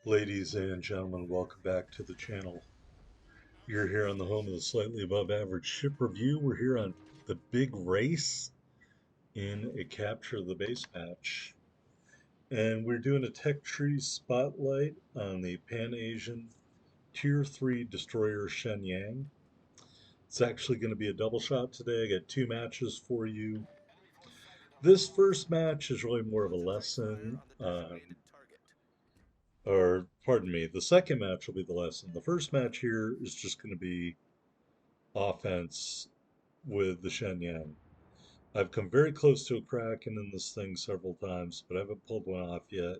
Ladies and gentlemen, welcome back to the channel. You're here on the home of the slightly above average ship review. We're here on the big race in a capture the base match. And we're doing a tech tree spotlight on the Pan-Asian Tier 3 destroyer Shenyang. It's actually going to be a double shot today. I got two matches for you. This first match is really more of a lesson on or pardon me, the second match will be the lesson. The first match here is just going to be offense with the Shenyang. I've come very close to a Kraken in this thing several times, but I haven't pulled one off yet.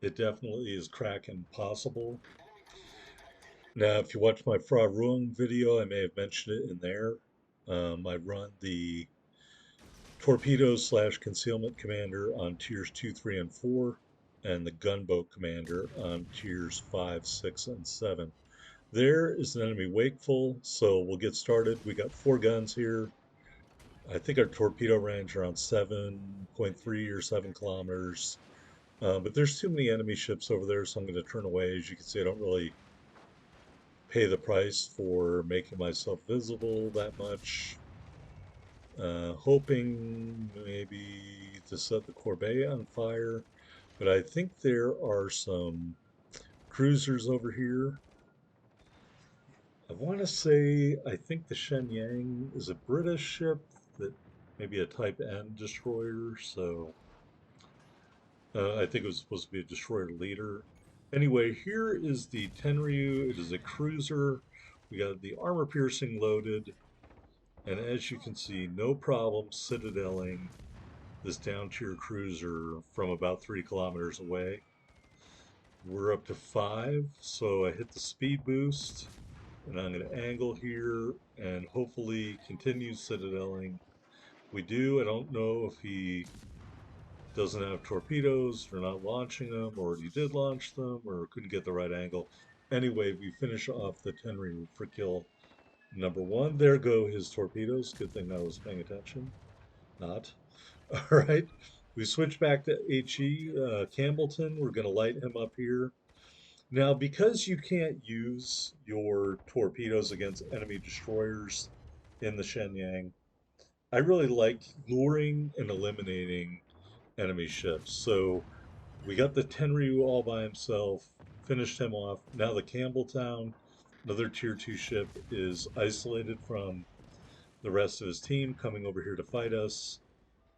It definitely is Kraken possible. Now, if you watch my Fra Ruang video, I may have mentioned it in there. I run the torpedo slash concealment commander on tiers 2, 3, and 4, and the gunboat commander on tiers 5, 6, and 7. There is an enemy wakeful, so we'll get started. We got 4 guns here. I think our torpedo range around 7.3 or 7 kilometers. But there's too many enemy ships over there, so I'm going to turn away. As you can see, I don't really pay the price for making myself visible that much. Hoping maybe to set the corvette on fire. But I think there are some cruisers over here. I want to say, I think the Shenyang is a British ship that maybe a Type N destroyer, so I think it was supposed to be a destroyer leader. Anyway, here is the Tenryuu. It is a cruiser. We got the armor piercing loaded, and as you can see, no problem citadeling this down tier cruiser from about 3 kilometers away. We're up to 5, so I hit the speed boost, and I'm going to angle here and hopefully continue citadeling. We do. I don't know if he doesn't have torpedoes or not launching them, or he did launch them or couldn't get the right angle. Anyway, we finish off the Tenryuu for kill number 1. There go his torpedoes. Good thing I was paying attention. Not. All right. We switch back to HE Campbellton. We're going to light him up here. Now, because you can't use your torpedoes against enemy destroyers in the Shenyang, I really like luring and eliminating enemy ships. So we got the Tenryu all by himself, finished him off. Now the Campbelltown, another tier 2 ship, is isolated from the rest of his team coming over here to fight us.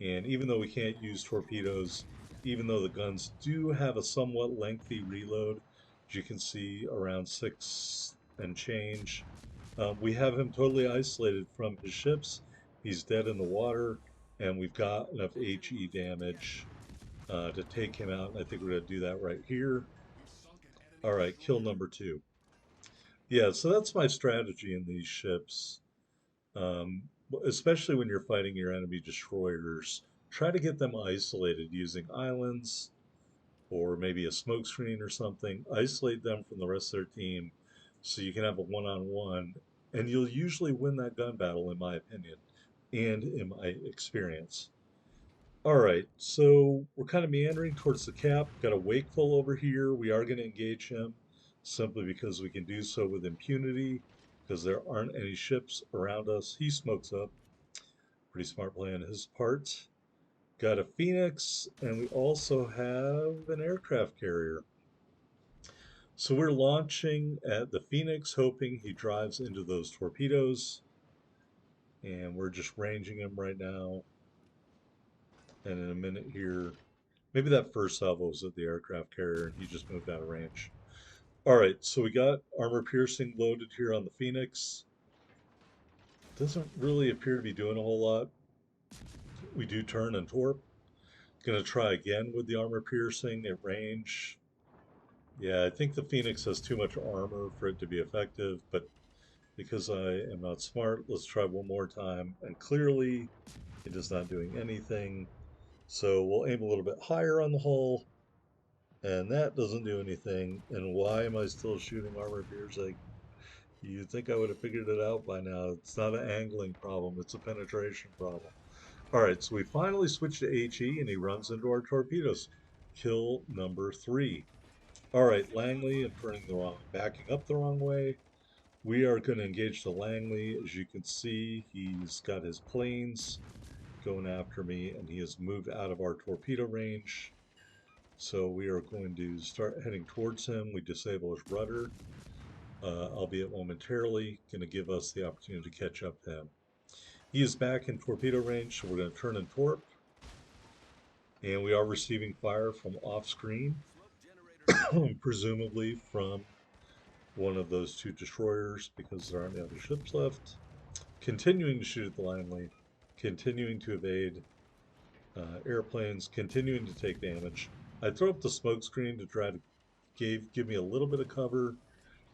And even though we can't use torpedoes, even though the guns do have a somewhat lengthy reload, as you can see, around 6 and change, we have him totally isolated from his ships. He's dead in the water, and we've got enough HE damage to take him out. I think we're going to do that right here. All right, kill number 2. Yeah, so that's my strategy in these ships. Especially when you're fighting your enemy destroyers, try to get them isolated using islands or maybe a smoke screen or something. Isolate them from the rest of their team so you can have a one-on-one, and you'll usually win that gun battle, in my opinion, and in my experience. All right, so we're kind of meandering towards the cap. Got a wakeful over here. We are going to engage him simply because we can do so with impunity because there aren't any ships around us. He smokes up. Pretty smart play on his part. Got a Phoenix, and we also have an aircraft carrier. So we're launching at the Phoenix, hoping he drives into those torpedoes. And we're just ranging him right now. And in a minute here, maybe that first salvo was at the aircraft carrier and he just moved out of range. All right, so we got armor piercing loaded here on the Phoenix. Doesn't really appear to be doing a whole lot. We do turn and torp. Gonna try again with the armor piercing at range. Yeah, I think the Phoenix has too much armor for it to be effective, but because I am not smart, let's try one more time. And clearly, it is not doing anything. So we'll aim a little bit higher on the hull, and that doesn't do anything. And why am I still shooting armor piercing? You'd think I would have figured it out by now. It's not an angling problem, it's a penetration problem. All right, so we finally switch to HE, and he runs into our torpedoes. Kill number 3. All right, Langley, I'm turning the wrong, backing up the wrong way. We are going to engage the Langley. As you can see, he's got his planes going after me, and he has moved out of our torpedo range. So we are going to start heading towards him. We disable his rudder, albeit momentarily, going to give us the opportunity to catch up to him. He is back in torpedo range, so we're going to turn and torp. And we are receiving fire from off screen, presumably from one of those two destroyers because there aren't any other ships left. Continuing to shoot at the Langley, continuing to evade airplanes, continuing to take damage. I throw up the smoke screen to try to give me a little bit of cover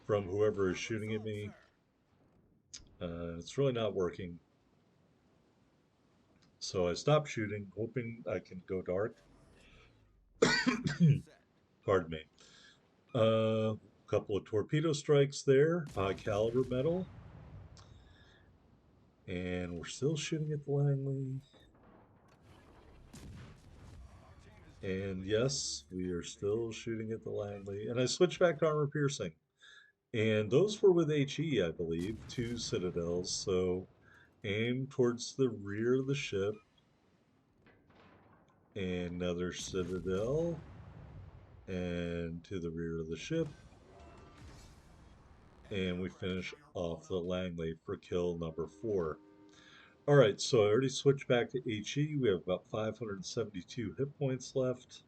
from whoever is shooting at me. It's really not working. So I stop shooting, hoping I can go dark. Pardon me. A couple of torpedo strikes there, high caliber metal. And we're still shooting at the Langley. And yes, we are still shooting at the Langley. And I switched back to armor piercing. And those were with HE, I believe, two citadels. So aim towards the rear of the ship. Another citadel. And to the rear of the ship. And we finish off the Langley for kill number 4. All right, so I already switched back to HE. We have about 572 hit points left.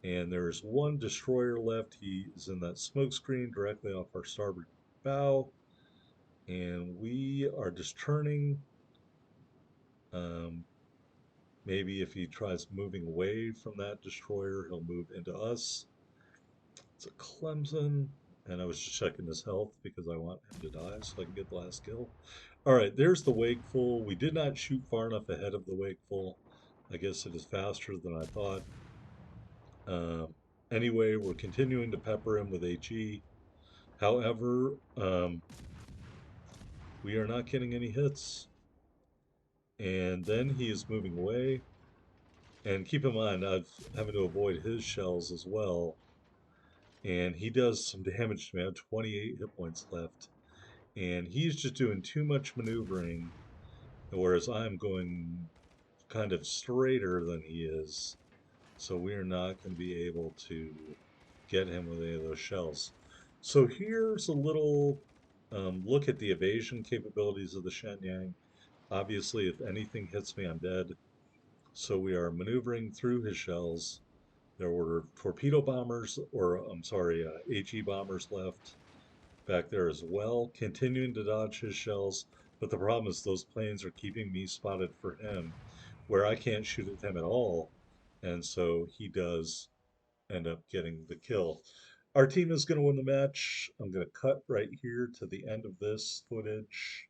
And there's one destroyer left. He is in that smoke screen directly off our starboard bow. And we are just turning. Um, maybe if he tries moving away from that destroyer, he'll move into us. It's a Clemson. And I was just checking his health because I want him to die so I can get the last kill. All right, there's the Wakeful. We did not shoot far enough ahead of the Wakeful. I guess it is faster than I thought. Um, anyway, we're continuing to pepper him with HE. However, we are not getting any hits. And then he is moving away. And keep in mind, I've having to avoid his shells as well. And he does some damage to me. I have 28 hit points left. And he's just doing too much maneuvering, whereas I'm going kind of straighter than he is. So we are not going to be able to get him with any of those shells. So here's a little look at the evasion capabilities of the Shenyang. Obviously, if anything hits me, I'm dead. So we are maneuvering through his shells. There were torpedo bombers, or I'm sorry, HE bombers left back there as well, continuing to dodge his shells. But the problem is those planes are keeping me spotted for him, where I can't shoot at him at all. And so he does end up getting the kill. Our team is going to win the match. I'm going to cut right here to the end of this footage.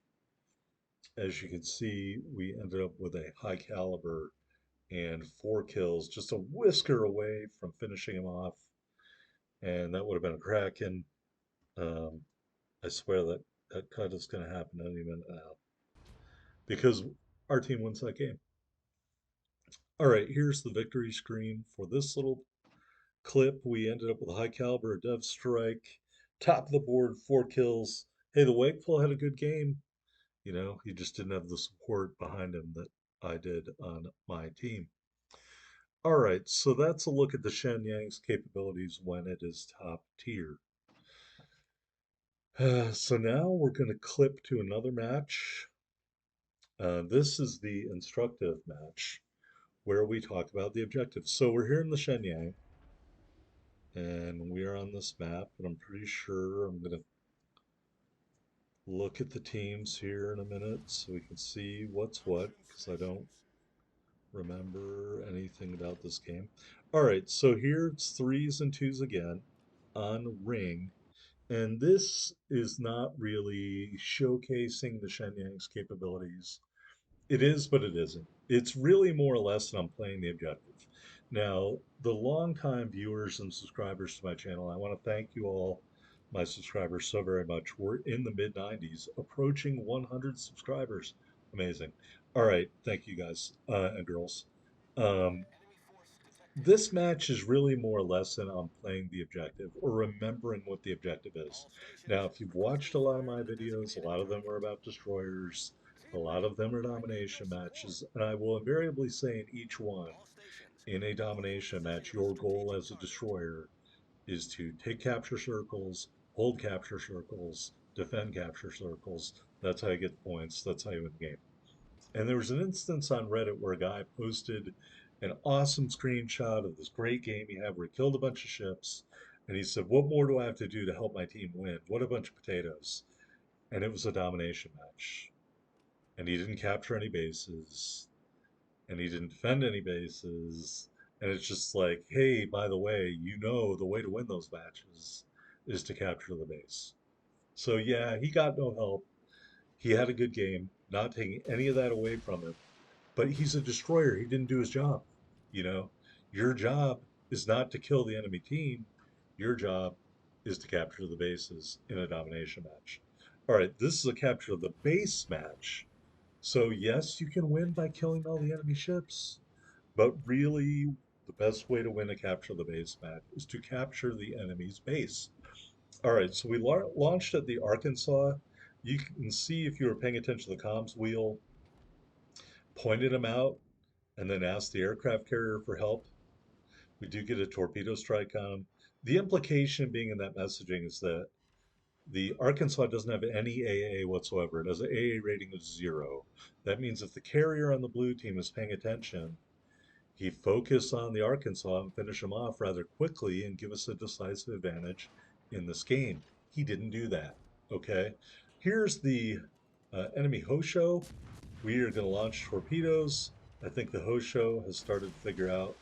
As you can see, we ended up with a high caliber and 4 kills, just a whisker away from finishing him off. And that would have been a Kraken. Um, I swear that that cut is going to happen any minute now because our team wins that game. All right, here's the victory screen for this little clip. We ended up with a high caliber Dev Strike, top of the board, 4 kills. Hey, the Wakeful had a good game. You know, he just didn't have the support behind him that I did on my team. All right, so that's a look at the Shenyang's capabilities when it is top tier. So now we're going to clip to another match. This is the instructive match where we talk about the objectives. So we're here in the Shenyang, and we are on this map, and I'm pretty sure I'm going to look at the teams here in a minute so we can see what's what, because I don't remember anything about this game. All right, so here it's threes and twos again on ring. And this is not really showcasing the Shenyang's capabilities. It is, but it isn't. It's really more or less that I'm playing the objective. Now, the longtime viewers and subscribers to my channel, I want to thank you all, my subscribers, so very much. We're in the mid 90s, approaching 100 subscribers. Amazing. All right, thank you guys and girls. Um, This match is really more a lesson on playing the objective or remembering what the objective is. Now, if you've watched a lot of my videos, a lot of them are about destroyers, a lot of them are domination matches, and I will invariably say in each one, in a domination match, your goal as a destroyer is to take capture circles, hold capture circles, defend capture circles. That's how you get the points. That's how you win the game. And there was an instance on Reddit where a guy posted an awesome screenshot of this great game he had where he killed a bunch of ships. And he said, "What more do I have to do to help my team win? What a bunch of potatoes." And it was a domination match. And he didn't capture any bases. And he didn't defend any bases. And it's just like, hey, by the way, the way to win those matches is to capture the base. So yeah, he got no help. He had a good game, not taking any of that away from him. But he's a destroyer. He didn't do his job. You know, your job is not to kill the enemy team. Your job is to capture the bases in a domination match. All right, this is a capture of the base match. So, yes, you can win by killing all the enemy ships, but really, the best way to win a capture of the base match is to capture the enemy's base. All right, so we launched at the Arkansas. You can see if you were paying attention to the comms wheel, pointed them out, and then asked the aircraft carrier for help. We do get a torpedo strike on them. The implication being in that messaging is that the Arkansas doesn't have any AA whatsoever. It has an AA rating of 0. That means if the carrier on the blue team is paying attention, he focus on the Arkansas and finish him off rather quickly and give us a decisive advantage in this game. He didn't do that. Okay. Here's the enemy Hosho. We are going to launch torpedoes. I think the Hosho has started to figure out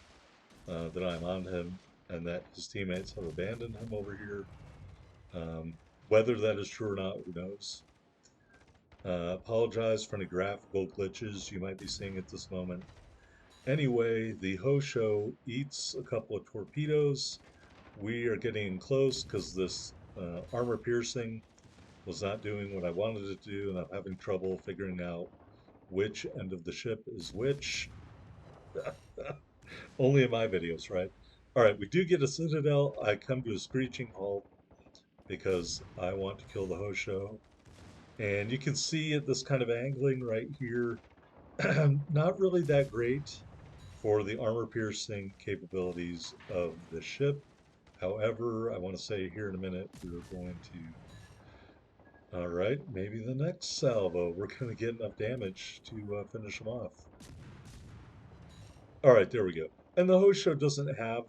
that I'm on him and that his teammates have abandoned him over here. Whether that is true or not, who knows? Apologize for any graphical glitches you might be seeing at this moment. Anyway, the Hosho eats a couple of torpedoes. We are getting close because this armor piercing was not doing what I wanted it to do, and I'm having trouble figuring out which end of the ship is which. Only in my videos, right? All right, we do get a citadel. I come to a screeching halt because I want to kill the Hosho. And you can see at this kind of angling right here, not really that great for the armor piercing capabilities of the ship. However, I want to say here in a minute, we're going to, all right, maybe the next salvo, we're going to get enough damage to finish them off. All right, there we go. And the Hosho doesn't have,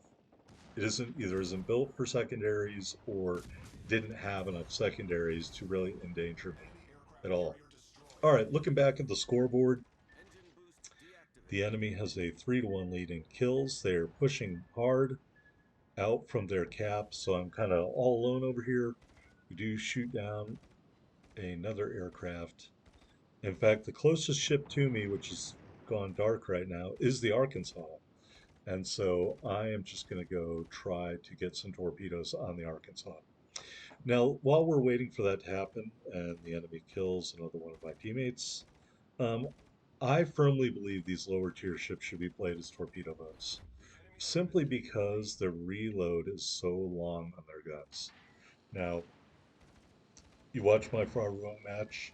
it isn't built for secondaries or didn't have enough secondaries to really endanger me at all. All right, looking back at the scoreboard, the enemy has a 3-1 lead in kills. They're pushing hard out from their cap, so I'm kind of all alone over here. We do shoot down another aircraft. In fact, the closest ship to me, which has gone dark right now, is the Arkansas. And so I am just going to go try to get some torpedoes on the Arkansas. Now, while we're waiting for that to happen and the enemy kills another one of my teammates, um, I firmly believe these lower tier ships should be played as torpedo boats, simply because the reload is so long on their guns. Now, you watch my Far Wrong match,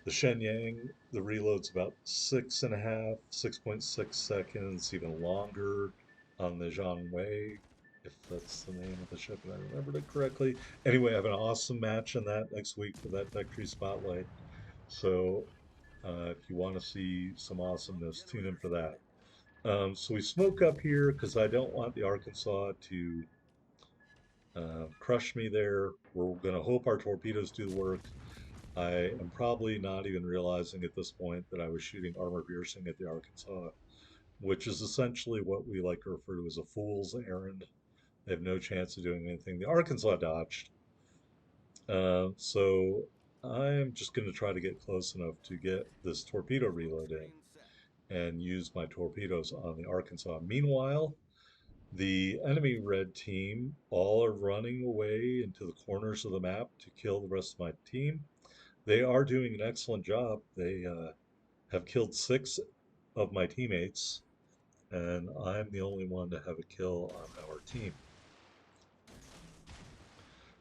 the Shenyang, the reload's about 6.5, 6.6 seconds, even longer on the Zhangwei, if that's the name of the ship and I remembered it correctly. Anyway, I have an awesome match in that next week for that Tech Tree Spotlight. So if you want to see some awesomeness, tune in for that. So we smoke up here because I don't want the Arkansas to crush me there. We're going to hope our torpedoes do the work. I am probably not even realizing at this point that I was shooting armor piercing at the Arkansas, which is essentially what we like to refer to as a fool's errand. They have no chance of doing anything. The Arkansas dodged. So I'm just going to try to get close enough to get this torpedo reload in and use my torpedoes on the Arkansas. Meanwhile, the enemy red team all are running away into the corners of the map to kill the rest of my team. They are doing an excellent job. They have killed 6 of my teammates and I'm the only one to have a kill on our team.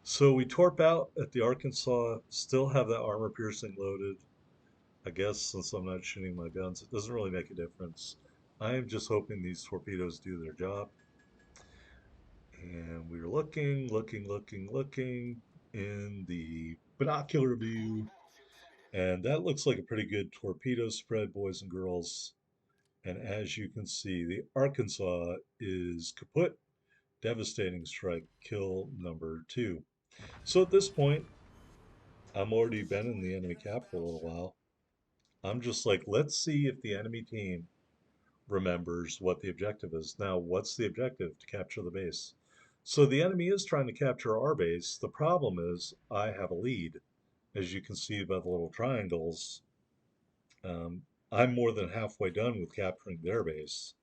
So we torp out at the Arkansas, still have that armor piercing loaded. I guess since I'm not shooting my guns, it doesn't really make a difference. I am just hoping these torpedoes do their job. And we're looking in the binocular view. And that looks like a pretty good torpedo spread, boys and girls. And as you can see, the Arkansas is kaput. Devastating strike, kill number 2. So at this point, I'm already been in the enemy cap for a little while. I'm just like, let's see if the enemy team remembers what the objective is. Now, what's the objective? To capture the base. So the enemy is trying to capture our base. The problem is I have a lead. As you can see by the little triangles, I'm more than halfway done with capturing their base,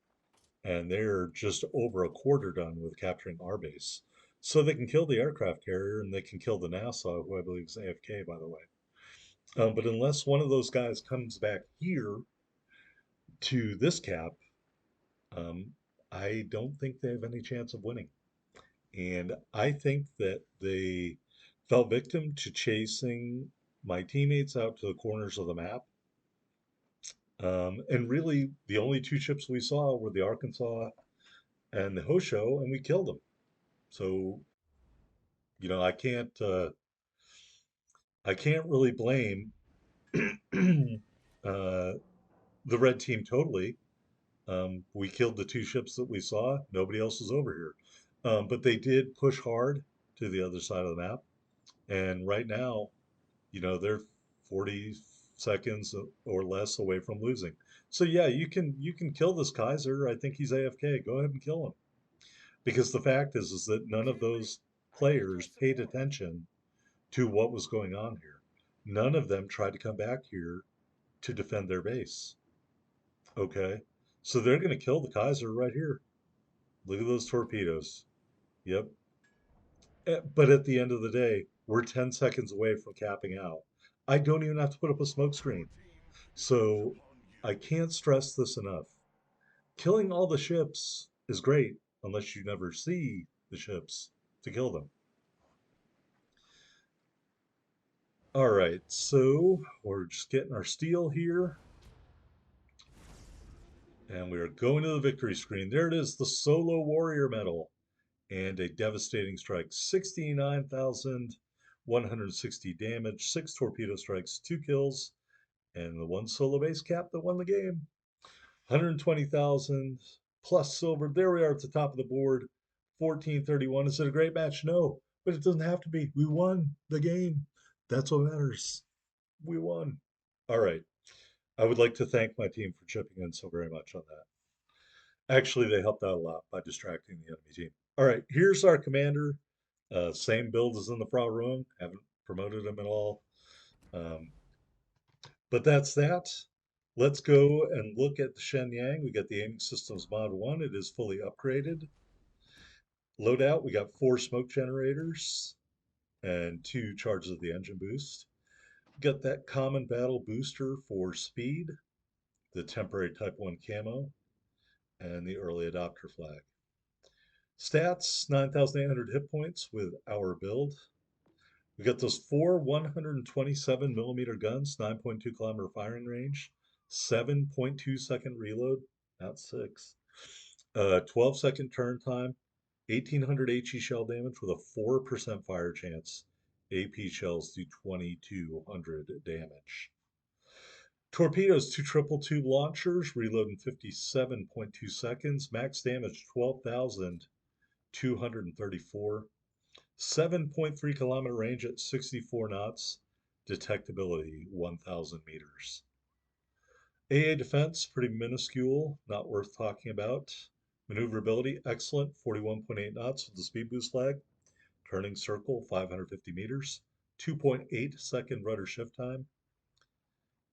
and they're just over a quarter done with capturing our base. So they can kill the aircraft carrier and they can kill the NASA, who I believe is AFK, by the way. But unless one of those guys comes back here to this cap, um, I don't think they have any chance of winning. And I think that they fell victim to chasing my teammates out to the corners of the map. And really, the only two ships we saw were the Arkansas and the Hosho, and we killed them. So, I can't really blame uh, the red team totally. We killed the two ships that we saw. Nobody else is over here. But they did push hard to the other side of the map. And right now, they're 40 seconds or less away from losing. So yeah, you can kill this Kaiser. I think he's AFK. Go ahead and kill him. Because the fact is that none of those players paid attention to what was going on here. None of them tried to come back here to defend their base. Okay. So they're going to kill the Kaiser right here. Look at those torpedoes. Yep. But at the end of the day, we're 10 seconds away from capping out. I don't even have to put up a smoke screen. So I can't stress this enough. Killing all the ships is great unless you never see the ships to kill them. All right, so we're just getting our steel here. And we are going to the victory screen. There it is, the Solo Warrior Medal. And a devastating strike. 69,160 damage, 6 torpedo strikes, 2 kills, and the one solo base cap that won the game. 120,000 plus silver. There we are at the top of the board. 1431. Is it a great match? No, but it doesn't have to be. We won the game. That's what matters. We won. All right. I would like to thank my team for chipping in so very much on that. Actually, they helped out a lot by distracting the enemy team. All right, here's our commander. Same build as in the Fra Room. Haven't promoted him at all. Um, but that's that. Let's go and look at the Shenyang. We got the aiming systems mod 1. It is fully upgraded. Loadout, we got 4 smoke generators and 2 charges of the engine boost. We got that common battle booster for speed, the temporary type 1 camo, and the early adopter flag. Stats, 9,800 hit points with our build. We got those 4 127 millimeter guns, 9.2 kilometer firing range, 7.2 second reload, not 6. 12-second turn time, 1,800 HE shell damage with a 4% fire chance. AP shells do 2,200 damage. Torpedoes, 2 triple tube launchers, reload in 57.2 seconds, max damage 12,234. 7.3 kilometer range at 64 knots, detectability 1,000 meters. AA defense, pretty minuscule, not worth talking about. Maneuverability, excellent, 41.8 knots with the speed boost flag. Turning circle, 550 meters. 2.8 second rudder shift time.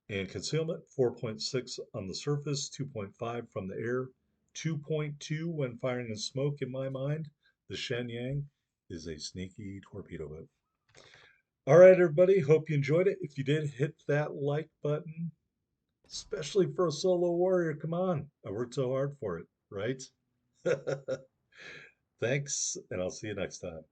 And concealment, 4.6 on the surface, 2.5 from the air, 2.2 when firing in smoke. In my mind, the Shenyang is a sneaky torpedo boat. All right, everybody, hope you enjoyed it. If you did, hit that like button, especially for a solo warrior. Come on, I worked so hard for it. right? Thanks, and I'll see you next time.